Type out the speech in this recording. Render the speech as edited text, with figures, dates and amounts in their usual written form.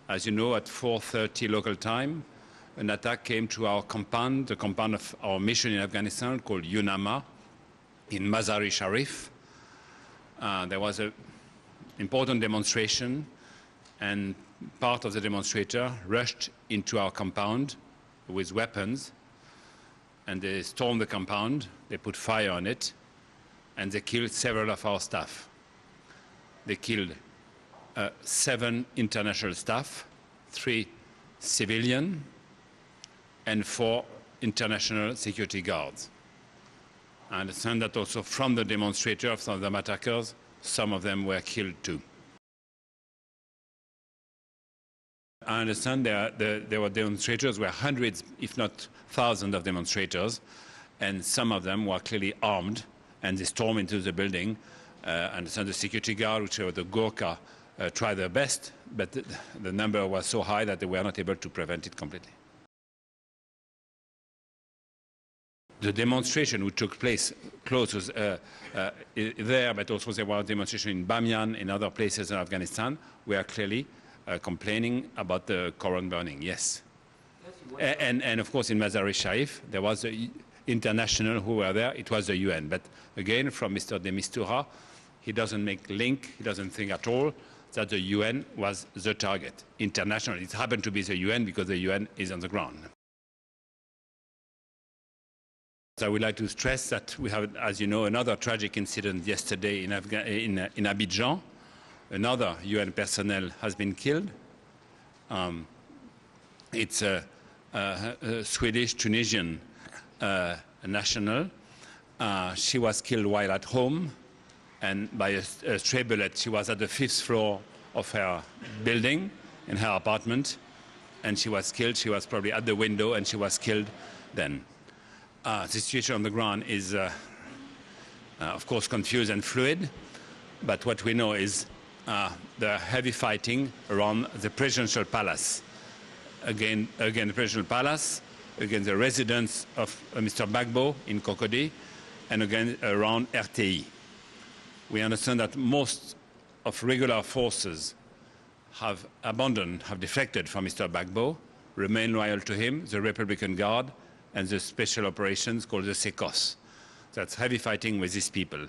As you know, at 4:30 local time, an attack came to our compound, the compound of our mission in Afghanistan called UNAMA in Mazar-e-Sharif. There was an important demonstration, and part of the demonstrator rushed into our compound with weapons, and they stormed the compound, they put fire on it, and they killed several of our staff. They killed 7 international staff, 3 civilian, and 4 international security guards. I understand that also from the demonstrators, some of the attackers, some of them were killed too. I understand there were demonstrators, were hundreds, if not thousands of demonstrators, and some of them were clearly armed, and they stormed into the building. I understand the security guard, which were the Gurkha, tried their best, but the number was so high that they were not able to prevent it completely. The demonstration which took place close to there, but also there was a demonstration in Bamiyan, in other places in Afghanistan, were clearly complaining about the Koran burning, yes. And of course in Mazar-e-Sharif, there was the international who were there, it was the UN. But again, from Mr. de Mistura, he doesn't make link, he doesn't think at all that the UN was the target. International, it happened to be the UN because the UN is on the ground. I would like to stress that we have, as you know, another tragic incident yesterday in Abidjan. Another UN personnel has been killed. It's a Swedish-Tunisian national. She was killed while at home, and by a stray bullet. She was at the 5th floor of her building in her apartment, and she was killed. She was probably at the window, and she was killed then. The situation on the ground is, of course, confused and fluid, but what we know is the heavy fighting around the presidential palace. Again, the presidential palace, against the residence of Mr. Gbagbo in Cocody, and again around RTI. We understand that most of regular forces have abandoned, have defected from Mr. Gbagbo, remain loyal to him, the Republican Guard, and the special operations called the SECOS. That's heavy fighting with these people.